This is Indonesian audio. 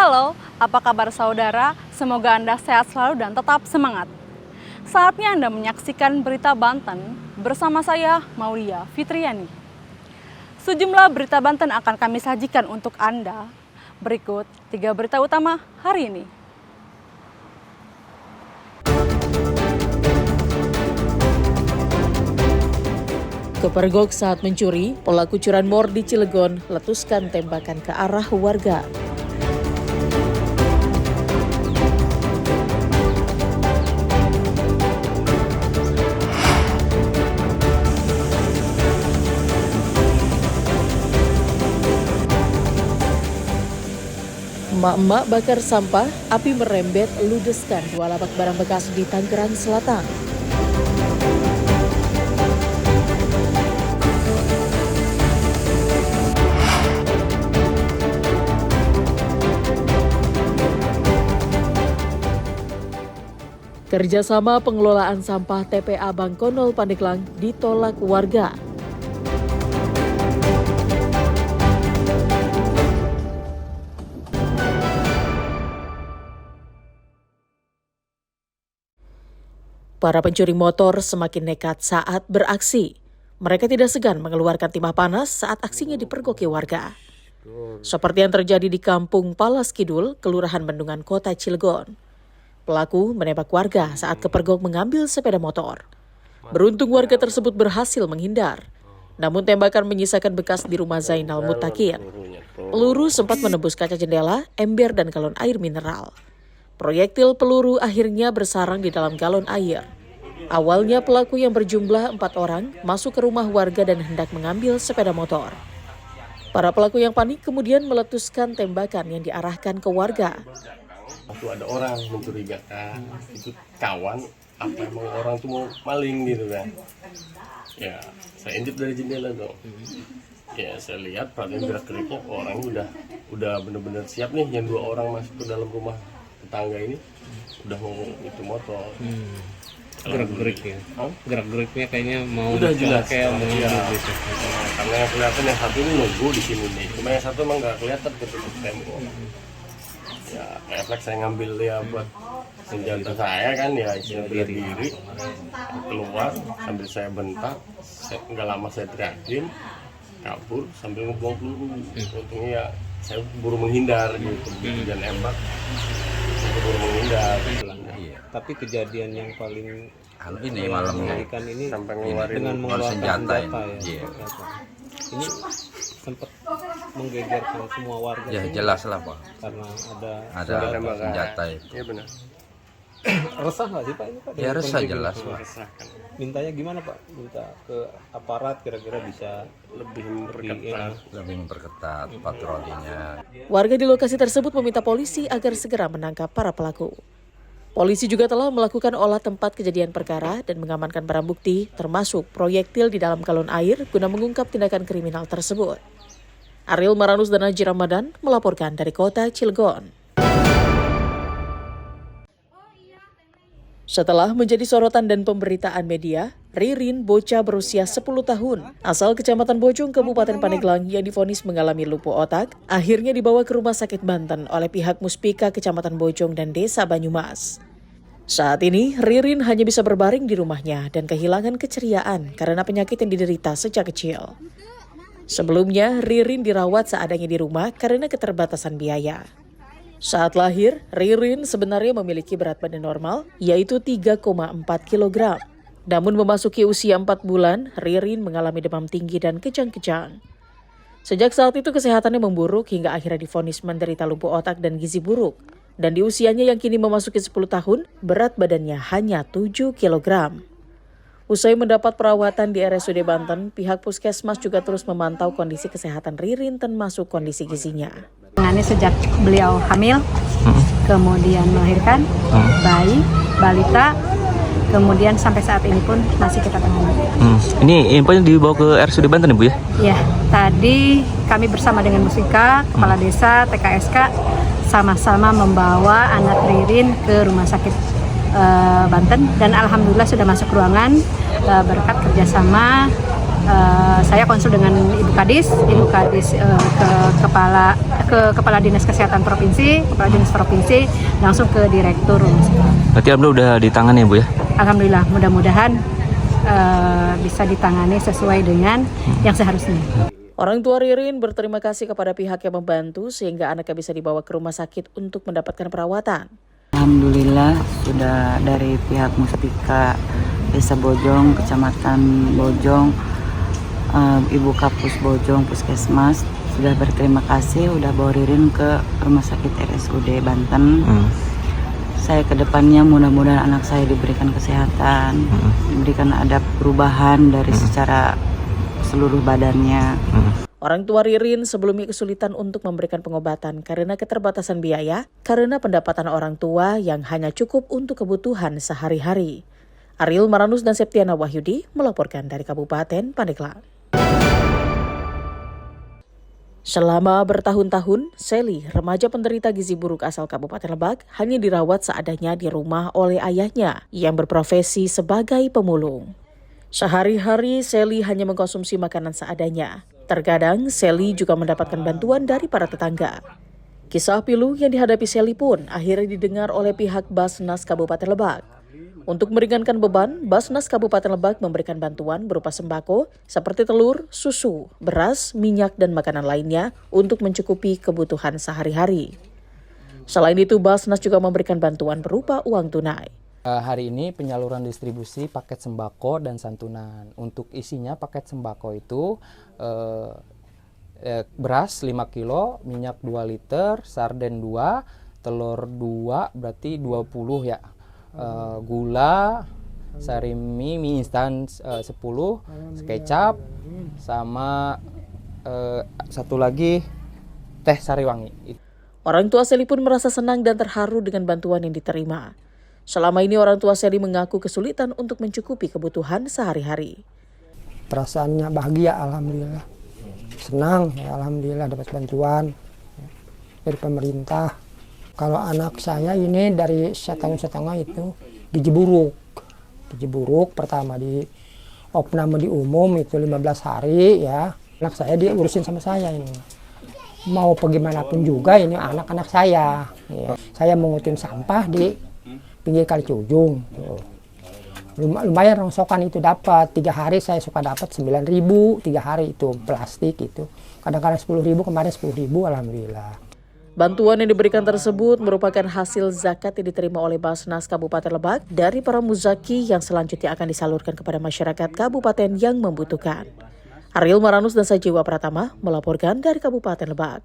Halo, apa kabar saudara? Semoga Anda sehat selalu dan tetap semangat. Saatnya Anda menyaksikan Berita Banten bersama saya, Maulia Fitriani. Sejumlah berita Banten akan kami sajikan untuk Anda. Berikut 3 berita utama hari ini. Kepergok saat mencuri, pelaku curanmor di Cilegon letuskan tembakan ke arah warga. Emak-emak bakar sampah, api merembet ludeskan 2 lapak barang bekas di Tangerang Selatan. Kerjasama pengelolaan sampah TPA Bangkonol Pandeglang ditolak warga. Para pencuri motor semakin nekat saat beraksi. Mereka tidak segan mengeluarkan timah panas saat aksinya dipergoki warga. Seperti yang terjadi di Kampung Palas Kidul, Kelurahan Bendungan, Kota Cilegon. Pelaku menembak warga saat kepergok mengambil sepeda motor. Beruntung warga tersebut berhasil menghindar. Namun tembakan menyisakan bekas di rumah Zainal Mutakin. Peluru sempat menembus kaca jendela, ember dan galon air mineral. Proyektil peluru akhirnya bersarang di dalam galon air. Awalnya pelaku yang berjumlah 4 orang masuk ke rumah warga dan hendak mengambil sepeda motor. Para pelaku yang panik kemudian meletuskan tembakan yang diarahkan ke warga. Waktu ada orang mencurigakan itu kawan, apa emang orang tuh mau maling gitu kan. Ya, saya intip dari jendela dong. Ya, saya lihat perhatian gerak-geriknya orang udah benar-benar siap nih, yang 2 orang masuk ke dalam rumah tetangga ini udah mau itu motor. Gerak-geriknya, gerak-geriknya kayaknya mau udah jelas kayak mau ya. gitu. Karena yang kelihatan yang satu ini nunggu di sini nih, cuma yang satu emang nggak kelihatan ketutup tembok. Ya, refleks saya ngambil ya buat senjata saya kan ya, saya bela diri keluar sambil saya bentak, nggak lama saya teriakin kabur sambil ngebuang peluru. Untungnya ya saya buru menghindar gitu, dan nembak buru menghindar. Tapi kejadian yang paling ini malamnya mengerikan ini sampai ngeluarin dengan mengeluarkan senjata senjata ya. iya. Ini sempat menggegerkan semua warga. Ya sini jelas lah Pak, karena ada ada senjata itu. Iya benar. resah nggak sih Pak ini Pak? Ya dengan resah kondisi jelas ini? Pak. Resahkan, Mintanya gimana Pak? Minta ke aparat kira-kira bisa lebih memperketat. Lebih memperketat patrolinya. Warga di lokasi tersebut meminta polisi agar segera menangkap para pelaku. Polisi juga telah melakukan olah tempat kejadian perkara dan mengamankan barang bukti, termasuk proyektil di dalam galon air guna mengungkap tindakan kriminal tersebut. Ariel Maranus dan Haji Ramadan melaporkan dari kota Cilegon. Setelah menjadi sorotan dan pemberitaan media, Ririn, bocah berusia 10 tahun, asal Kecamatan Bojong, Kabupaten Pandeglang yang divonis mengalami lumpuh otak, akhirnya dibawa ke Rumah Sakit Banten oleh pihak Muspika Kecamatan Bojong dan Desa Banyumas. Saat ini, Ririn hanya bisa berbaring di rumahnya dan kehilangan keceriaan karena penyakit yang diderita sejak kecil. Sebelumnya, Ririn dirawat seadanya di rumah karena keterbatasan biaya. Saat lahir, Ririn sebenarnya memiliki berat badan normal, yaitu 3,4 kg. Namun memasuki usia 4 bulan, Ririn mengalami demam tinggi dan kejang-kejang. Sejak saat itu kesehatannya memburuk hingga akhirnya divonis menderita lumpuh otak dan gizi buruk. Dan di usianya yang kini memasuki 10 tahun, berat badannya hanya 7 kg. Usai mendapat perawatan di RSUD Banten, pihak puskesmas juga terus memantau kondisi kesehatan Ririn termasuk kondisi gizinya. Ini sejak beliau hamil, kemudian melahirkan bayi, balita, kemudian sampai saat ini pun masih kita tangani. Ini infonya dibawa ke RSUD Banten ya Bu ya? Ya, tadi kami bersama dengan Muspika, Kepala Desa, TKSK, sama-sama membawa anak Ririn ke Rumah Sakit Banten dan alhamdulillah sudah masuk ruangan berkat kerjasama Saya konsul dengan Ibu Kadis ke Kepala Dinas Kesehatan Provinsi, Kepala Dinas Provinsi, langsung ke Direktur Rumah Sakit. Berarti alhamdulillah udah ditangani ya Bu ya? Alhamdulillah, mudah-mudahan bisa ditangani sesuai dengan yang seharusnya. Orang tua Ririn berterima kasih kepada pihak yang membantu sehingga anaknya bisa dibawa ke rumah sakit untuk mendapatkan perawatan. Alhamdulillah sudah dari pihak Muspika Desa Bojong, Kecamatan Bojong, Ibu Kapus Bojong, Puskesmas sudah berterima kasih sudah bawa Ririn ke Rumah Sakit RSUD Banten. Saya kedepannya mudah-mudahan anak saya diberikan kesehatan, diberikan ada perubahan dari secara seluruh badannya. Orang tua Ririn sebelumnya kesulitan untuk memberikan pengobatan karena keterbatasan biaya, karena pendapatan orang tua yang hanya cukup untuk kebutuhan sehari-hari. Ariel Maranus dan Septiana Wahyudi melaporkan dari Kabupaten Pandeglang. Selama bertahun-tahun, Sally, remaja penderita gizi buruk asal Kabupaten Lebak, hanya dirawat seadanya di rumah oleh ayahnya yang berprofesi sebagai pemulung. Sehari-hari, Sally hanya mengkonsumsi makanan seadanya. Terkadang, Sally juga mendapatkan bantuan dari para tetangga. Kisah pilu yang dihadapi Sally pun akhirnya didengar oleh pihak Basnas Kabupaten Lebak. Untuk meringankan beban, Basnas Kabupaten Lebak memberikan bantuan berupa sembako seperti telur, susu, beras, minyak, dan makanan lainnya untuk mencukupi kebutuhan sehari-hari. Selain itu, Basnas juga memberikan bantuan berupa uang tunai. Hari ini penyaluran distribusi paket sembako dan santunan. Untuk isinya paket sembako itu beras 5 kilo, minyak 2 liter, sarden 2, telur 2, berarti 20 ya. Gula, sarimi, mie instan 10, kecap, sama satu lagi teh sariwangi. Orang tua Sally pun merasa senang dan terharu dengan bantuan yang diterima. Selama ini orang tua Sally mengaku kesulitan untuk mencukupi kebutuhan sehari-hari. Perasaannya bahagia, alhamdulillah. Senang, ya, alhamdulillah dapat bantuan dari pemerintah. Kalau anak saya ini dari 1,5 tahun itu gizi buruk pertama di opname di umum itu 15 hari ya. Anak saya diurusin sama saya ini. Mau bagaimanapun juga ini anak-anak saya. Ya. Saya mengutin sampah di pinggir Kali Cujung. Lumayan rongsokan itu dapat. 3 hari saya suka dapat 9.000, 3 hari itu plastik itu. Kadang-kadang 10.000, kemarin 10.000, alhamdulillah. Bantuan yang diberikan tersebut merupakan hasil zakat yang diterima oleh Basnas Kabupaten Lebak dari para muzaki yang selanjutnya akan disalurkan kepada masyarakat kabupaten yang membutuhkan. Ariel Maranus dan Sajiwa Pratama melaporkan dari Kabupaten Lebak.